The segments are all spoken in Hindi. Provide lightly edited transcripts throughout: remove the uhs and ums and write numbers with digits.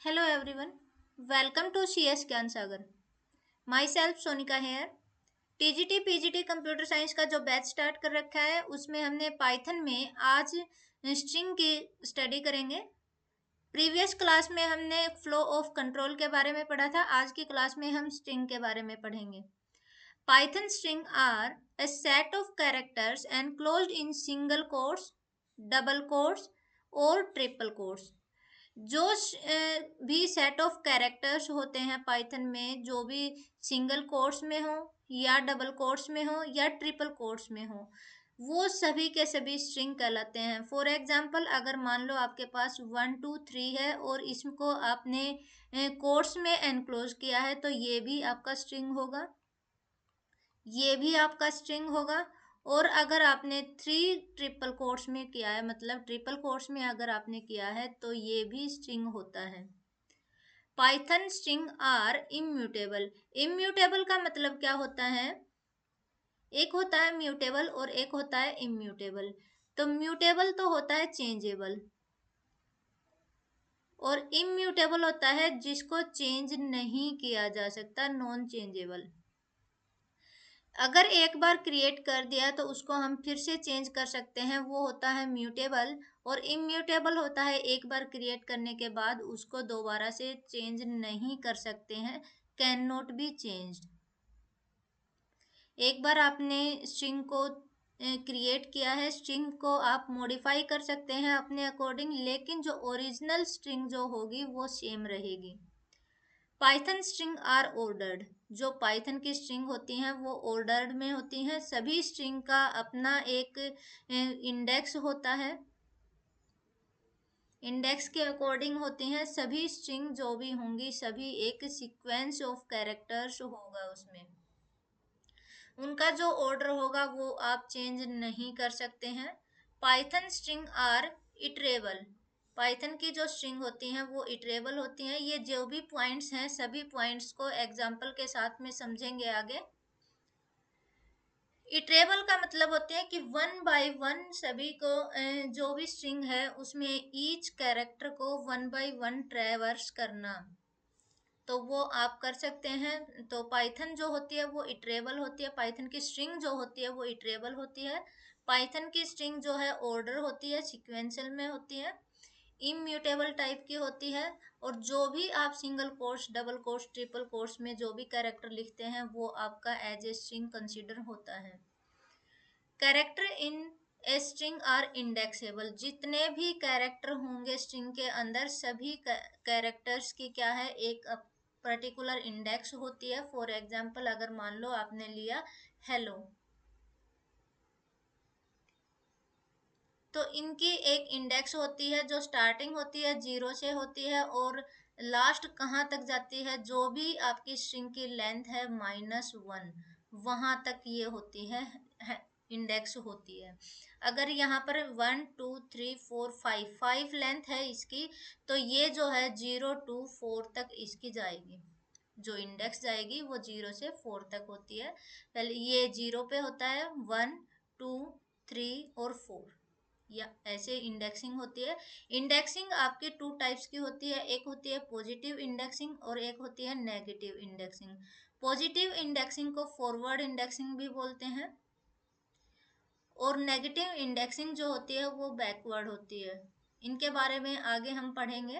Hello everyone, welcome to CS Gyan Sagar. Myself Sonika here. TGT PGT computer science का जो बैच स्टार्ट कर रखा है उसमें हमने पाइथन में आज स्ट्रिंग की स्टडी करेंगे। प्रीवियस क्लास में हमने फ्लो ऑफ कंट्रोल के बारे में पढ़ा था। आज की क्लास में हम स्ट्रिंग के बारे में पढ़ेंगे। Python string are a set of characters enclosed in single quotes, double quotes और ट्रिपल quotes। जो भी सेट ऑफ कैरेक्टर्स होते हैं पाइथन में, जो भी सिंगल कोट्स में हो या डबल कोट्स में हो या ट्रिपल कोट्स में हो, वो सभी के सभी स्ट्रिंग कहलाते हैं। फॉर एग्जांपल, अगर मान लो आपके पास 1 2 3 है और इसको आपने कोट्स में एनक्लोज किया है तो ये भी आपका स्ट्रिंग होगा, ये भी आपका स्ट्रिंग होगा। और अगर आपने 3 ट्रिपल कोट्स में किया है, मतलब ट्रिपल कोट्स में अगर आपने किया है तो ये भी स्ट्रिंग होता है। Python string are immutable. Immutable का मतलब क्या होता है? एक होता है म्यूटेबल और एक होता है इम्यूटेबल। तो म्यूटेबल तो होता है चेंजेबल और इम्यूटेबल होता है जिसको चेंज नहीं किया जा सकता, नॉन चेंजेबल। अगर एक बार क्रिएट कर दिया तो उसको हम फिर से चेंज कर सकते हैं, वो होता है म्यूटेबल। और इम्यूटेबल होता है एक बार क्रिएट करने के बाद उसको दोबारा से चेंज नहीं कर सकते हैं, कैन नॉट बी चेंज्ड। एक बार आपने स्ट्रिंग को क्रिएट किया है, स्ट्रिंग को आप मॉडिफाई कर सकते हैं अपने अकॉर्डिंग, लेकिन जो ओरिजिनल स्ट्रिंग जो होगी वो सेम रहेगी। Python string are ordered. जो पाइथन की स्ट्रिंग होती हैं वो ऑर्डर्ड में होती हैं। सभी स्ट्रिंग का अपना एक इंडेक्स होता है, इंडेक्स के अकॉर्डिंग होती हैं सभी स्ट्रिंग। जो भी होंगी सभी एक सीक्वेंस ऑफ कैरेक्टर्स होगा, उसमें उनका जो ऑर्डर होगा वो आप चेंज नहीं कर सकते हैं। Python string are iterable. Python की जो स्ट्रिंग होती हैं वो इटरेबल होती हैं। ये जो भी पॉइंट्स हैं सभी पॉइंट्स को एग्जाम्पल के साथ में समझेंगे आगे। इटरेबल का मतलब होते हैं कि वन बाय वन सभी को जो भी स्ट्रिंग है उसमें ईच कैरेक्टर को वन बाय वन ट्रेवर्स करना, तो वो आप कर सकते हैं। तो पाइथन जो होती है वो इटरेबल होती है। पाइथन की स्ट्रिंग जो होती है वो इटरेबल होती है। पाइथन की स्ट्रिंग जो है ऑर्डर होती है, सीक्वेंशियल में होती है, इम्यूटेबल टाइप की होती है। और जो भी आप single quotes, double quotes, triple quotes में जो भी कैरेक्टर लिखते हैं वो आपका एज ए स्ट्रिंग कंसीडर होता है। Character in a string are indexable. जितने भी कैरेक्टर होंगे स्ट्रिंग के अंदर, सभी कैरेक्टर्स की क्या है, एक पर्टिकुलर इंडेक्स होती है। फॉर एग्जांपल, अगर मान लो आपने लिया हेलो, तो इनकी एक इंडेक्स होती है जो स्टार्टिंग होती है 0 से होती है और लास्ट कहाँ तक जाती है, जो भी आपकी स्ट्रिंग की लेंथ है -1, वहां तक ये होती है इंडेक्स होती है। अगर यहाँ पर 1 2 3 4 5 लेंथ है इसकी, तो ये जो है 0 to 4 तक इसकी जाएगी। जो इंडेक्स जाएगी वो 0 से 4 तक होती है। पहले ये 0 पे होता है, 1 2 3 और 4, या ऐसे इंडेक्सिंग होती है। इंडेक्सिंग आपकी टू टाइप्स की होती है, एक होती है पॉजिटिव इंडेक्सिंग और एक होती है नेगेटिव इंडेक्सिंग। पॉजिटिव इंडेक्सिंग को फॉरवर्ड इंडेक्सिंग भी बोलते हैं और नेगेटिव इंडेक्सिंग जो होती है वो बैकवर्ड होती है। इनके बारे में आगे हम पढ़ेंगे।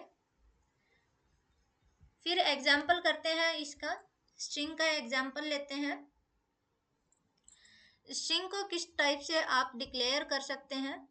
फिर एग्जाम्पल करते हैं इसका। स्ट्रिंग का एग्जाम्पल लेते हैं। स्ट्रिंग को किस टाइप से आप डिक्लेयर कर सकते हैं?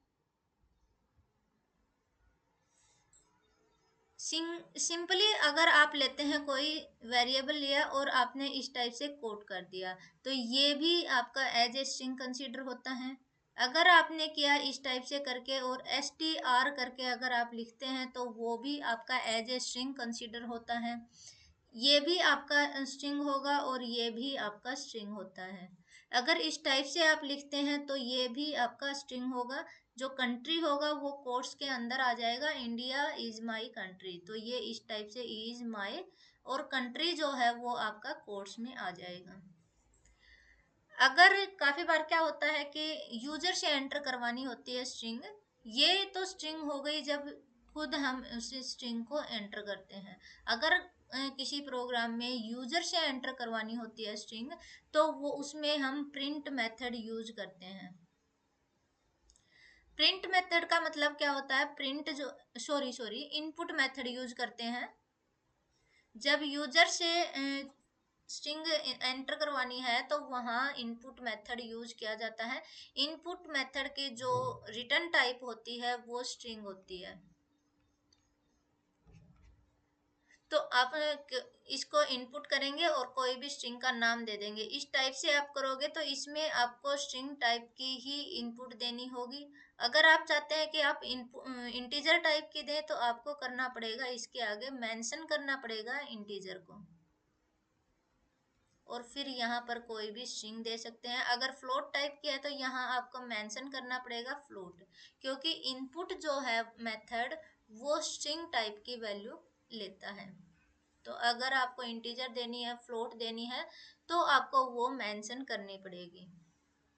सिंपली अगर आप लेते हैं, कोई वेरिएबल लिया और आपने इस टाइप से कोड कर दिया, तो ये भी आपका एज ए स्ट्रिंग कंसीडर होता है। अगर आपने किया इस टाइप से करके और str करके अगर आप लिखते हैं तो वो भी आपका एज ए स्ट्रिंग कंसीडर होता है। ये भी आपका स्ट्रिंग होगा और ये भी आपका स्ट्रिंग होता है। अगर इस टाइप से आप लिखते हैं तो ये भी आपका स्ट्रिंग होगा। जो कंट्री होगा वो कोट्स के अंदर आ जाएगा, इंडिया इज माई कंट्री, तो ये इस टाइप से इज माई, और कंट्री जो है वो आपका कोट्स में आ जाएगा। अगर काफी बार क्या होता है कि यूजर से एंटर करवानी होती है स्ट्रिंग, ये तो स्ट्रिंग हो गई जब खुद हम उस स्ट्रिंग को एंटर करते हैं। अगर किसी प्रोग्राम में यूजर से एंटर करवानी होती है स्ट्रिंग, तो वो उसमें हम प्रिंट मेथड यूज करते हैं। प्रिंट मेथड का मतलब क्या होता है? प्रिंट जो सॉरी इनपुट मेथड यूज करते हैं। जब यूजर से स्ट्रिंग एंटर करवानी है तो वहाँ इनपुट मेथड यूज किया जाता है। इनपुट मेथड की जो रिटर्न टाइप होती है वो स्ट्रिंग होती है। तो आप इसको इनपुट करेंगे और कोई भी स्ट्रिंग का नाम दे देंगे। इस टाइप से आप करोगे तो इसमें आपको स्ट्रिंग टाइप की ही इनपुट देनी होगी। अगर आप चाहते हैं कि आप इंटीजर टाइप की दें तो आपको करना पड़ेगा, इसके आगे मेंशन करना पड़ेगा इंटीजर को, और फिर यहाँ पर कोई भी स्ट्रिंग दे सकते हैं। अगर फ्लोट टाइप की है तो यहाँ आपको मेंशन करना पड़ेगा फ्लोट, क्योंकि इनपुट जो है मेथड वो स्ट्रिंग टाइप की वैल्यू लेता है। तो अगर आपको इंटीजर देनी है, फ्लोट देनी है, तो आपको वो मेंशन करनी पड़ेगी।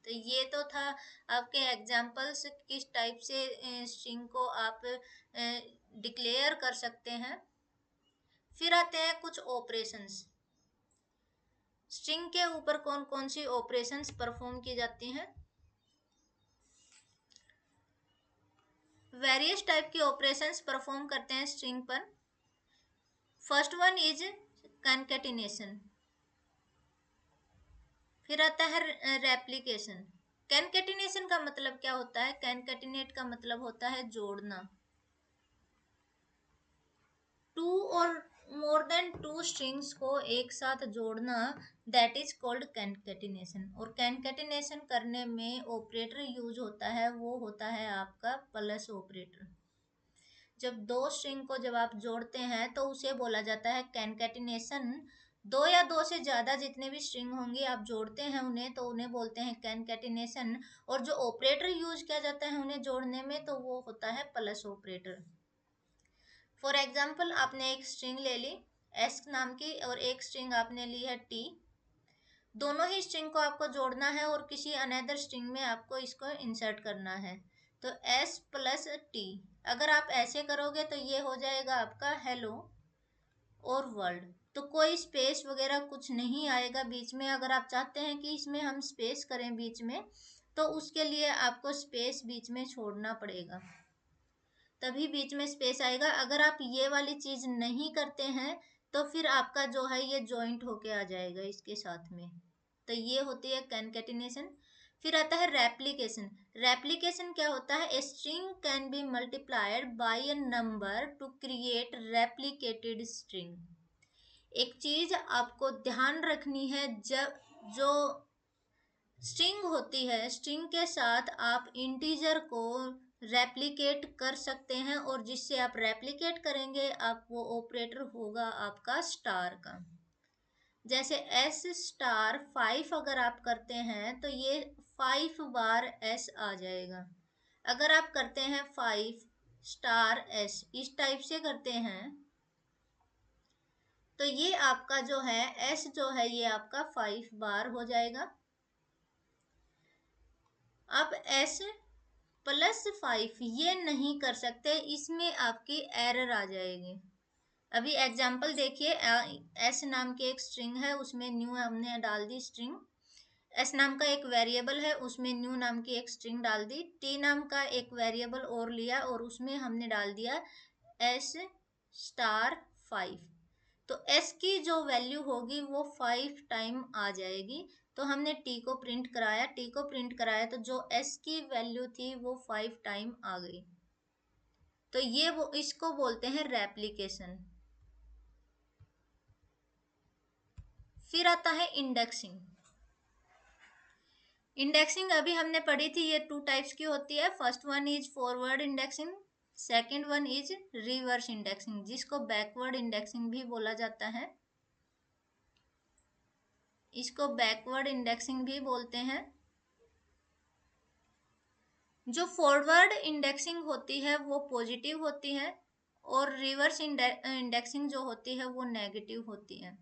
तो ये तो था आपके एग्जांपल्स, किस टाइप से स्ट्रिंग को आप डिक्लेयर कर सकते हैं। फिर आते हैं कुछ ऑपरेशंस। स्ट्रिंग के ऊपर कौन कौन सी ऑपरेशंस परफॉर्म की जाती हैं? वेरियस टाइप की ऑपरेशंस परफॉर्म करते हैं स्ट्रिंग पर। First one is concatenation. फिर आता है रेप्लिकेशन। कॉन्केटिनेशन का मतलब क्या होता है? कॉन्केटिनेट का मतलब होता है जोड़ना। टू और मोर देन टू स्ट्रिंग्स को एक साथ जोड़ना, दैट इज कॉल्ड कॉन्केटिनेशन। और कॉन्केटिनेशन करने में ऑपरेटर यूज होता है, वो होता है आपका प्लस ऑपरेटर। जब दो स्ट्रिंग को जब आप जोड़ते हैं तो उसे बोला जाता है कॉन्केटिनेशन। दो या दो से ज्यादा जितने भी स्ट्रिंग होंगे आप जोड़ते हैं उन्हें, तो उन्हें बोलते हैं कॉन्केटिनेशन। और जो ऑपरेटर यूज किया जाता है उन्हें जोड़ने में, तो वो होता है प्लस ऑपरेटर। फॉर एग्जाम्पल, आपने एक स्ट्रिंग ले ली एस नाम की और एक स्ट्रिंग आपने ली है टी। दोनों ही स्ट्रिंग को आपको जोड़ना है और किसी अनदर स्ट्रिंग में आपको इसको इंसर्ट करना है। तो एस प्लस टी, अगर आप ऐसे करोगे तो ये हो जाएगा आपका हेलो और वर्ल्ड। तो कोई स्पेस वगैरह कुछ नहीं आएगा बीच में। अगर आप चाहते हैं कि इसमें हम स्पेस करें बीच में, तो उसके लिए आपको स्पेस बीच में छोड़ना पड़ेगा, तभी बीच में स्पेस आएगा। अगर आप ये वाली चीज नहीं करते हैं तो फिर आपका जो है ये जॉइंट होके आ जाएगा इसके साथ में। तो ये होती है कॉन्केटिनेशन। फिर आता है रेप्लिकेशन। रेप्लिकेशन क्या होता है? A string can be multiplied by a number two create replicated string. एक चीज आपको ध्यान रखनी है, जब जो स्ट्रिंग होती है, स्ट्रिंग के साथ आप इंटीजर को रेप्लिकेट कर सकते हैं, और जिससे आप रेप्लिकेट करेंगे आप वो ऑपरेटर होगा आपका स्टार का। जैसे एस स्टार 5 अगर आप करते हैं तो ये 5 बार एस आ जाएगा। अगर आप करते हैं 5 स्टार एस, इस टाइप से करते हैं, तो ये आपका जो है एस जो है ये आपका 5 बार हो जाएगा। अब एस प्लस 5 ये नहीं कर सकते, इसमें आपकी एरर आ जाएगी। अभी एग्जाम्पल देखिए, एस नाम की एक स्ट्रिंग है, उसमें न्यू हमने डाल दी स्ट्रिंग। एस नाम का एक वेरिएबल है, उसमें न्यू नाम की एक स्ट्रिंग डाल दी। टी नाम का एक वेरिएबल और लिया और उसमें हमने डाल दिया एस स्टार 5। तो एस की जो वैल्यू होगी वो 5 टाइम आ जाएगी। तो हमने टी को प्रिंट कराया, टी को प्रिंट कराया तो जो एस की वैल्यू थी वो 5 टाइम आ गई। तो ये वो इसको बोलते हैं रेप्लिकेशन। फिर आता है इंडेक्सिंग। इंडेक्सिंग अभी हमने पढ़ी थी, ये टू टाइप्स की होती है। First one is forward indexing, second one is reverse indexing, जिसको बैकवर्ड इंडेक्सिंग भी बोला जाता है। इसको बैकवर्ड इंडेक्सिंग भी बोलते हैं। जो फॉरवर्ड इंडेक्सिंग होती है वो पॉजिटिव होती है, और रिवर्स इंडेक्सिंग जो होती है वो नेगेटिव होती है।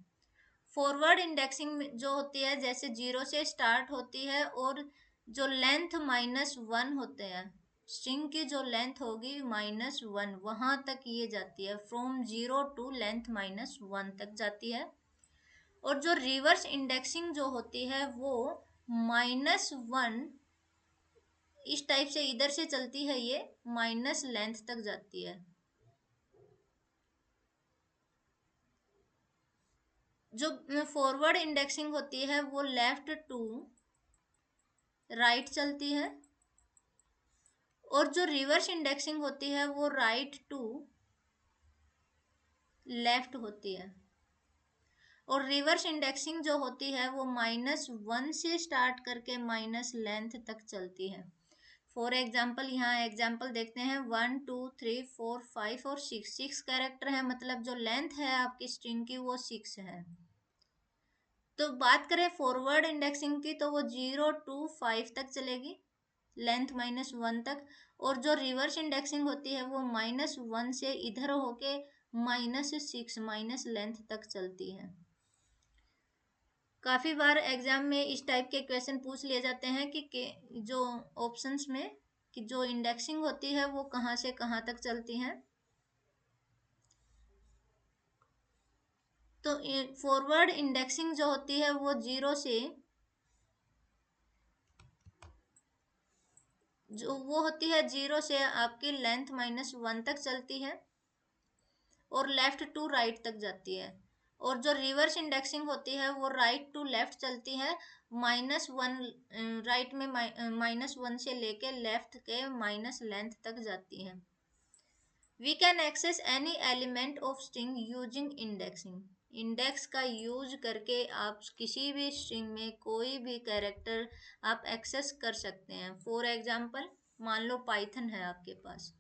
फॉरवर्ड इंडेक्सिंग जो होती है जैसे 0 से स्टार्ट होती है और जो लेंथ -1 होते हैं, स्ट्रिंग की जो लेंथ होगी -1 वहां तक ये जाती है, फ्रॉम 0 टू लेंथ -1 तक जाती है। और जो रिवर्स इंडेक्सिंग जो होती है वो -1 इस टाइप से इधर से चलती है, ये माइनस लेंथ तक जाती है। जो फॉरवर्ड इंडेक्सिंग होती है वो लेफ्ट टू राइट चलती है, और जो रिवर्स इंडेक्सिंग होती है वो राइट टू लेफ्ट होती है। और रिवर्स इंडेक्सिंग जो होती है वो -1 से स्टार्ट करके माइनस लेंथ तक चलती है। फॉर एग्जाम्पल यहाँ एग्जाम्पल देखते हैं, 1 2 3 4 5 और 6 कैरेक्टर है, मतलब जो लेंथ है आपकी स्ट्रिंग की वो 6 है। तो बात करें फॉरवर्ड इंडेक्सिंग की तो वो 0 टू 5 तक चलेगी, लेंथ -1 तक। और जो रिवर्स इंडेक्सिंग होती है वो -1 से इधर होके -6 माइनस लेंथ तक चलती है। काफी बार एग्जाम में इस टाइप के क्वेश्चन पूछ लिए जाते हैं कि जो ऑप्शंस में कि जो इंडेक्सिंग होती है वो कहाँ से कहाँ तक चलती है। तो फॉरवर्ड इंडेक्सिंग जो होती है वो 0 से जो वो होती है 0 से आपकी लेंथ -1 तक चलती है और लेफ्ट टू राइट तक जाती है। और जो रिवर्स इंडेक्सिंग होती है वो राइट टू लेफ्ट चलती है, -1 राइट में -1 से लेके लेफ्ट के माइनस लेंथ तक जाती है। We can access any element of string using indexing. Index का यूज करके आप किसी भी स्ट्रिंग में कोई भी कैरेक्टर आप एक्सेस कर सकते हैं। फॉर एग्जाम्पल मान लो पाइथन है आपके पास,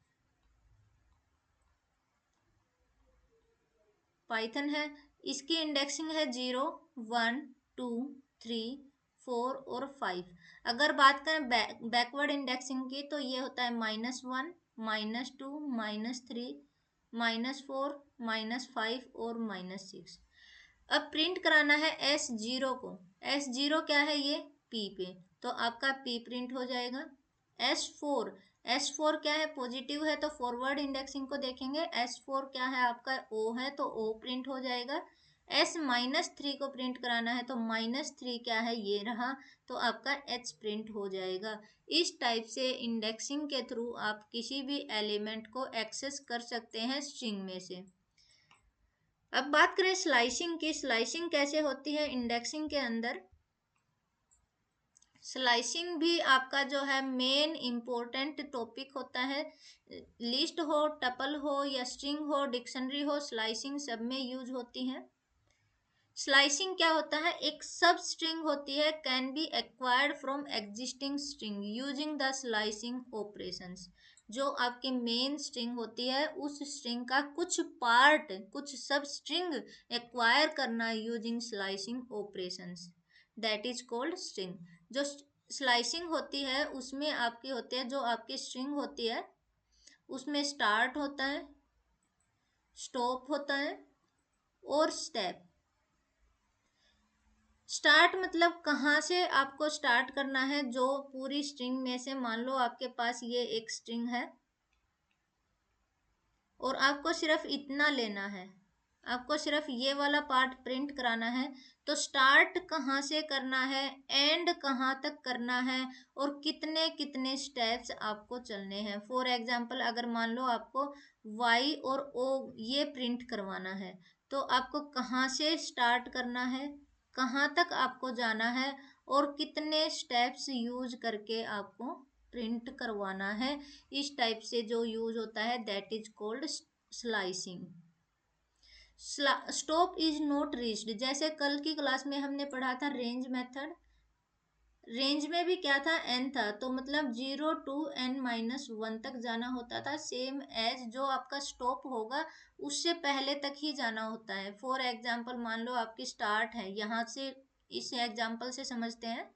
पाइथन है, इसकी इंडेक्सिंग है 0 1 2 3 4 और 5। अगर बात करें बैकवर्ड इंडेक्सिंग की तो ये होता है -1 -2 -3 -4 -5 और -6। अब प्रिंट कराना है S0 को। S0 क्या है, ये P पे, तो आपका P प्रिंट हो जाएगा। S4, S4 क्या है, पॉजिटिव है तो फॉरवर्ड इंडेक्सिंग को देखेंगे। S4 क्या है आपका O है तो O प्रिंट हो जाएगा। S-3 को प्रिंट कराना है तो -3 क्या है, ये रहा, तो आपका H प्रिंट हो जाएगा। इस टाइप से इंडेक्सिंग के थ्रू आप किसी भी एलिमेंट को एक्सेस कर सकते हैं स्ट्रिंग में से। अब बात करें स्लाइसिंग की। स्लाइसिंग कैसे होती है इंडेक्सिंग के अंदर। स्लाइसिंग भी आपका जो है मेन इंपॉर्टेंट टॉपिक होता है। लिस्ट हो, टपल हो या स्ट्रिंग हो, डिक्शनरी हो, स्लाइसिंग सब में यूज होती है। स्लाइसिंग क्या होता है, एक सब स्ट्रिंग होती है, can be acquired from existing string using the slicing operations. जो आपकी मेन स्ट्रिंग होती है उस स्ट्रिंग का कुछ पार्ट, कुछ सब स्ट्रिंग एक्वायर करना using slicing operations, that is called string. जो स्लाइसिंग होती है उसमें आपकी होती है, जो आपकी स्ट्रिंग होती है उसमें स्टार्ट होता है, स्टॉप होता है और स्टेप। स्टार्ट मतलब कहाँ से आपको स्टार्ट करना है, जो पूरी स्ट्रिंग में से मान लो आपके पास ये एक स्ट्रिंग है और आपको सिर्फ इतना लेना है, आपको सिर्फ ये वाला पार्ट प्रिंट कराना है, तो स्टार्ट कहाँ से करना है, एंड कहाँ तक करना है और कितने कितने स्टेप्स आपको चलने हैं। फॉर एग्जांपल अगर मान लो आपको y और o ये प्रिंट करवाना है तो आपको कहाँ से स्टार्ट करना है, कहाँ तक आपको जाना है और कितने स्टेप्स यूज करके आपको प्रिंट करवाना है। इस टाइप से जो यूज होता है that is called slicing. Stop is not reached, जैसे कल की क्लास में हमने पढ़ा था रेंज मेथड। रेंज में भी क्या था, n था, तो मतलब 0 टू n-1 तक जाना होता था। सेम एज जो आपका स्टॉप होगा उससे पहले तक ही जाना होता है। फॉर एग्जाम्पल मान लो आपकी स्टार्ट है, यहाँ से इस एग्जाम्पल से समझते हैं,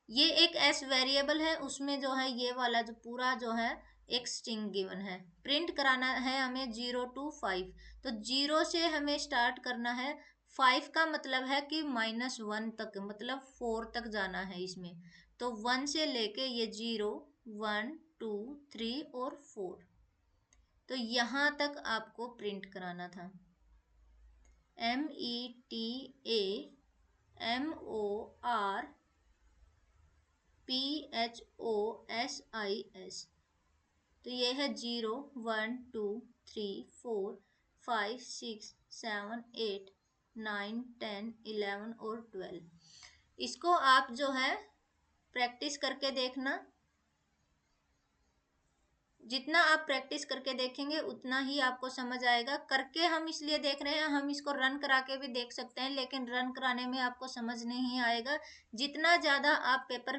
ये एक s वेरिएबल है, उसमें जो है ये वाला जो पूरा जो है एक स्ट्रिंग गिवन है, प्रिंट कराना है हमें 0 टू 5। तो 0 से हमें स्टार्ट करना है, 5 का मतलब है कि -1 तक, मतलब 4 तक जाना है इसमें। तो 1 से लेके ये 0 1 2 3 और 4। तो यहाँ तक आपको प्रिंट कराना था। METAMORPHOSIS। तो ये है 0 1 2 3 4 5 6 7 8 9 10 11 और 12। इसको आप जो है प्रैक्टिस करके देखना। जितना आप प्रैक्टिस करके देखेंगे उतना ही आपको समझ आएगा। करके हम इसलिए देख रहे हैं, हम इसको रन करा के भी देख सकते हैं, लेकिन रन कराने में आपको समझ नहीं आएगा। जितना ज़्यादा आप पेपर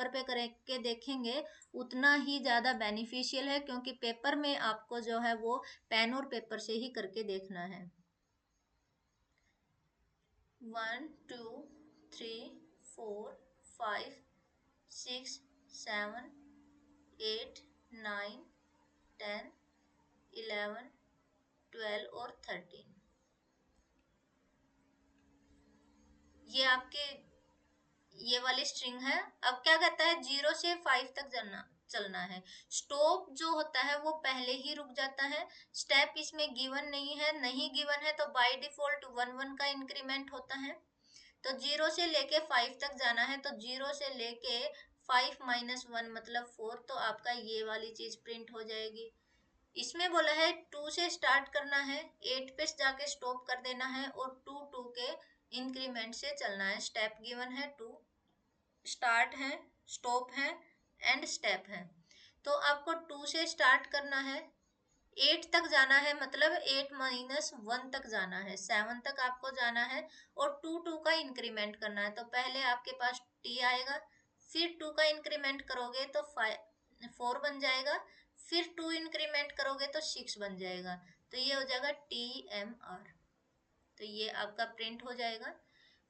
पे करके देखेंगे उतना ही ज़्यादा बेनिफिशियल है, क्योंकि पेपर में आपको जो है वो पेन और पेपर से ही करके देखना है। 1 2 3 4 5 6 7 8 9 10 11 12 और 13। ये आपके ये वाली स्ट्रिंग है। अब क्या कहता है, 0 से 5 तक चलना है। स्टॉप जो होता है वो पहले ही रुक जाता है। स्टेप इसमें गिवन नहीं है, नहीं गिवन है तो बाय डिफॉल्ट 1 1 का इंक्रीमेंट होता है। तो 0 से लेके 5 तक जाना है, तो 0 से लेके 5 माइनस 1 मतलब 4। तो आपका ये वाली चीज प्रिंट हो जाएगी। इसमें बोला है 2 से स्टार्ट करना है, 8 पे जाके स्टॉप कर देना है और 2 2 के इंक्रीमेंट से चलना है। स्टेप गिवन है 2, स्टार्ट है, स्टॉप है एंड स्टेप है। तो आपको 2 से स्टार्ट करना है, 8 तक जाना है, मतलब 8 माइनस 1 तक जाना है, 7 तक आपको जाना है और 2 2 का इंक्रीमेंट करना है। तो पहले आपके पास t आएगा, फिर 2 का इंक्रीमेंट करोगे तो 4 बन जाएगा, फिर 2 इंक्रीमेंट करोगे तो 6 बन जाएगा। तो ये हो जाएगा TMR। तो ये आपका प्रिंट हो जाएगा।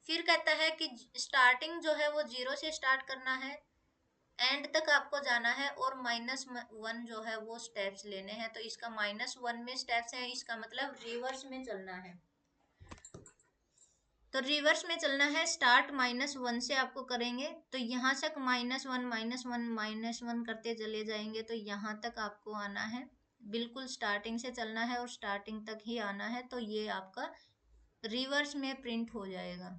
फिर कहता है कि स्टार्टिंग जो है वो 0 से स्टार्ट करना है, एंड तक आपको जाना है और -1 जो है वो स्टेप्स लेने हैं। तो इसका -1 में स्टेप्स है, इसका मतलब रिवर्स में चलना है। तो रिवर्स में चलना है, स्टार्ट -1 से आपको करेंगे तो यहाँ तक -1 करते चले जाएंगे तो यहाँ तक आपको आना है। बिल्कुल स्टार्टिंग से चलना है और स्टार्टिंग तक ही आना है। तो ये आपका रिवर्स में प्रिंट हो जाएगा।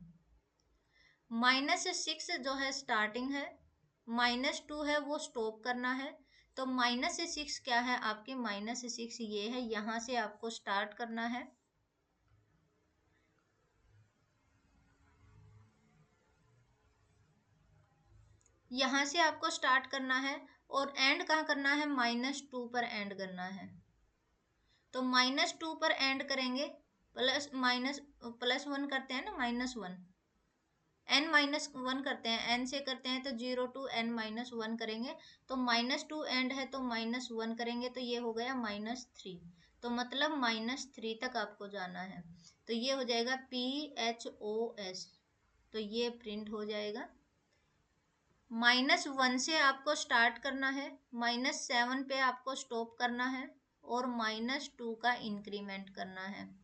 -6 जो है स्टार्टिंग है, -2 है वो स्टॉप करना है। तो -6 क्या है आपके, -6 ये है, यहाँ से आपको स्टार्ट करना है। यहाँ से आपको स्टार्ट करना है और एंड कहाँ करना है, -2 पर एंड करना है। तो -2 पर एंड करेंगे, +1 करते हैं ना, -1 n-1 करते हैं, n से करते हैं तो 0 to n-1 करेंगे। तो -2 एंड है तो -1 करेंगे तो ये हो गया -3। तो मतलब -3 तक आपको जाना है। तो ये हो जाएगा PHOS। तो ये प्रिंट हो जाएगा। -1 से आपको स्टार्ट करना है, -7 पे आपको स्टॉप करना है और -2 का इंक्रीमेंट करना है।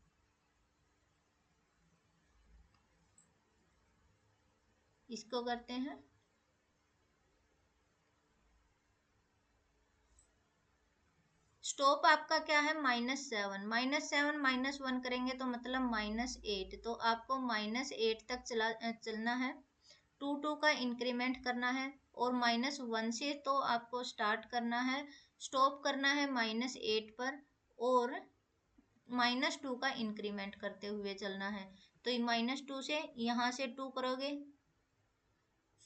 इसको करते हैं। स्टॉप आपका क्या है, -7, -7 -1 करेंगे तो मतलब -8। तो आपको -8 तक चलना है, 2 2 का इंक्रीमेंट करना है और -1 से तो आपको स्टार्ट करना है, स्टॉप करना है -8 पर और -2 का इंक्रीमेंट करते हुए चलना है। तो -2 से यहाँ से 2 करोगे,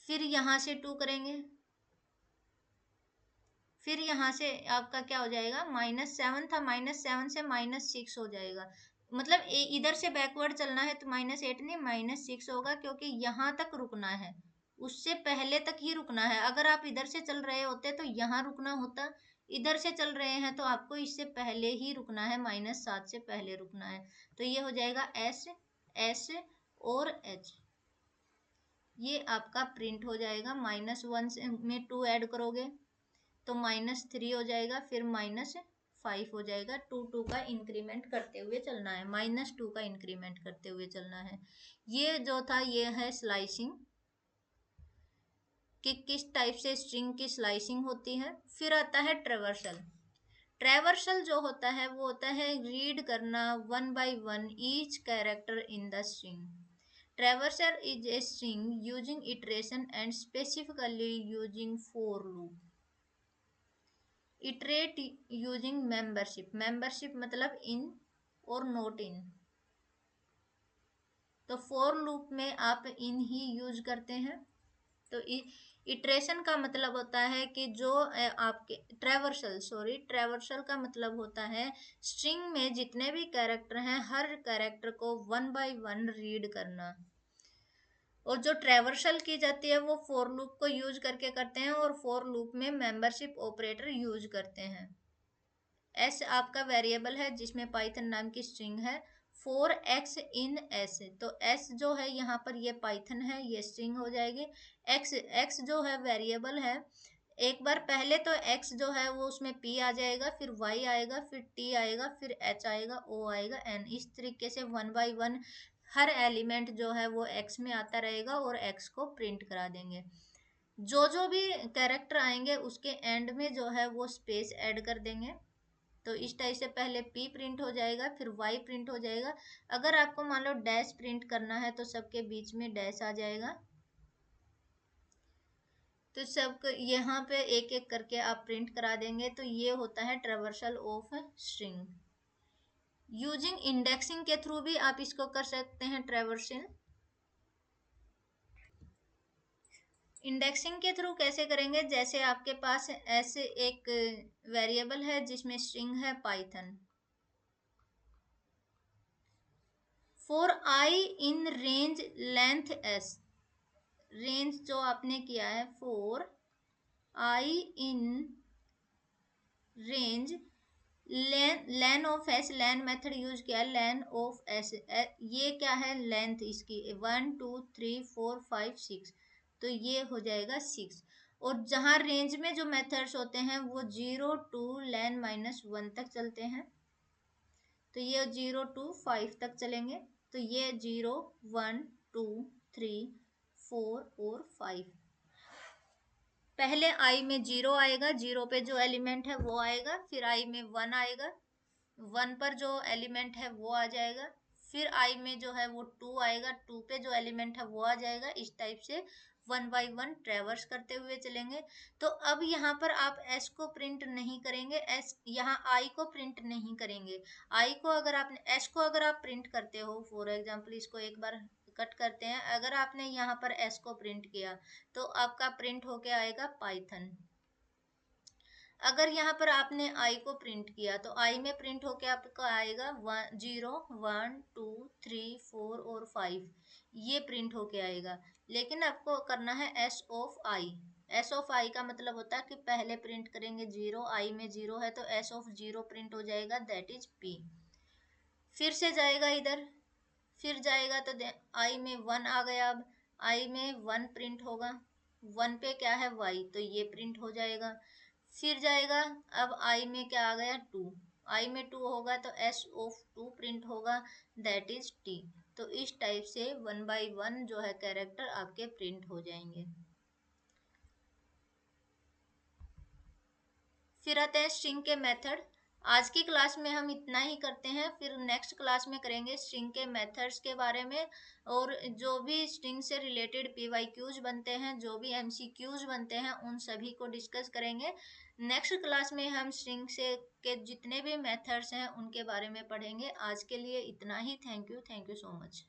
फिर यहाँ से 2 करेंगे, फिर यहाँ से आपका क्या हो जाएगा, -7 था, -7 से -6 हो जाएगा। मतलब इधर से बैकवर्ड चलना है तो -8 नहीं -6 होगा, क्योंकि यहाँ तक रुकना है, उससे पहले तक ही रुकना है। अगर आप इधर से चल रहे होते तो यहाँ रुकना होता, इधर से चल रहे हैं तो आपको इससे पहले ही रुकना है, -7 से पहले रुकना है। तो ये हो जाएगा S और H। ये आपका प्रिंट हो जाएगा। -1 से में 2 ऐड करोगे तो -3 हो जाएगा, फिर -5 हो जाएगा। 2 2 का इंक्रीमेंट करते हुए चलना है, -2 का इंक्रीमेंट करते हुए चलना है। ये जो था ये है स्लाइसिंग। कि किस टाइप से स्ट्रिंग की स्लाइसिंग होती है। फिर आता है ट्रेवर्सल। ट्रेवर्सल जो होता है वो होता है रीड करना one by one each character in the string. Traversal is a string using iteration and specifically using for loop. Iterate using membership. Membership मतलब इन और नॉट इन। तो फोर लूप में आप इन ही यूज करते हैं। तो इटरेशन का मतलब होता है कि जो आपके ट्रेवर्सल का मतलब होता है स्ट्रिंग में जितने भी कैरेक्टर हैं हर कैरेक्टर को वन बाय वन रीड करना। और जो ट्रेवर्सल की जाती है वो फोर लूप को यूज करके करते हैं और फोर लूप में मेंबरशिप ऑपरेटर यूज करते हैं। एस आपका वेरिएबल है जिसमें पाइथन नाम की स्ट्रिंग है। फोर एक्स इन एस, तो एस जो है यहाँ पर ये पाइथन है, ये स्ट्रिंग हो जाएगी। एक्स जो है वेरिएबल है। एक बार पहले तो एक्स जो है वो उसमें पी आ जाएगा, फिर वाई आएगा, फिर टी आएगा, फिर एच आएगा, ओ आएगा, एन। इस तरीके से one by one her element जो है वो एक्स में आता रहेगा और एक्स को प्रिंट करा देंगे। जो जो भी कैरेक्टर आएंगे उसके एंड में जो है वो स्पेस ऐड कर देंगे। तो इस टाइप से पहले p प्रिंट हो जाएगा, फिर y प्रिंट हो जाएगा। अगर आपको मान लो डैश प्रिंट करना है तो सबके बीच में डैश आ जाएगा। तो सब यहाँ पे एक एक करके आप प्रिंट करा देंगे। तो ये होता है traversal of string. Using indexing के थ्रू भी आप इसको कर सकते हैं ट्रेवर्सल। इंडेक्सिंग के थ्रू कैसे करेंगे, जैसे आपके पास ऐसे एक वेरिएबल है जिसमें स्ट्रिंग है Python. For I in range length S, range जो आपने किया है for I in range lane of S, lane method use किया है, लेन ऑफ एस। ये क्या है लेंथ इसकी 1 2 3 4 5 6, तो ये हो जाएगा 6। और जहां रेंज में जो मेथड्स होते हैं वो 0 2 लेन -1 तक चलते हैं। तो ये 0 2 5 तक चलेंगे। तो ये 0 1 2 3 4 और 5। पहले आई में 0 आएगा, 0 पे जो एलिमेंट है वो आएगा, फिर आई में 1 आएगा, 1 पर जो एलिमेंट है वो आ जाएगा, फिर आई में जो है वो 2 आएगा, 2 पे जो एलिमेंट है वो आ जाएगा। इस टाइप से वन बाय वन ट्रेवर्स करते हुए चलेंगे। तो अब यहाँ पर आप एस को प्रिंट नहीं करेंगे, एस यहाँ आई को प्रिंट नहीं करेंगे। आई को अगर आपने एस को अगर आप प्रिंट करते हो, फॉर एग्जाम्पल इसको एक बार कट करते हैं, अगर आपने यहाँ पर एस को प्रिंट किया तो आपका प्रिंट होके आएगा पाइथन। अगर यहाँ पर आपने आई को प्रिंट किया तो आई में प्रिंट होके आपका आएगा 0 1 2 3 4 और 5, ये प्रिंट होके आएगा। लेकिन आपको करना है s of i. S of i का मतलब होता है कि पहले प्रिंट करेंगे 0, आई में 0 है तो एस ऑफ 0 प्रिंट हो जाएगा, दैट इज पी। फिर से जाएगा इधर, फिर जाएगा तो आई में 1 आ गया। अब आई में 1 प्रिंट होगा, 1 पे क्या है y, तो ये प्रिंट हो जाएगा। फिर जाएगा, अब आई में क्या आ गया 2, आई में 2 होगा तो s ऑफ 2 प्रिंट होगा, दैट इज t। तो इस टाइप से वन बाय वन जो है कैरेक्टर आपके प्रिंट हो जाएंगे। फिर आते हैं स्ट्रिंग के मेथड। आज की क्लास में हम इतना ही करते हैं, फिर नेक्स्ट क्लास में करेंगे स्ट्रिंग के मेथड्स के बारे में, और जो भी स्ट्रिंग से रिलेटेड पीवाईक्यूज बनते हैं, जो भी एमसीक्यूज बनते हैं, उन सभी को डिस्कस करेंगे। नेक्स्ट क्लास में हम स्ट्रिंग से के जितने भी मेथड्स हैं उनके बारे में पढ़ेंगे। आज के लिए इतना ही। Thank you so much.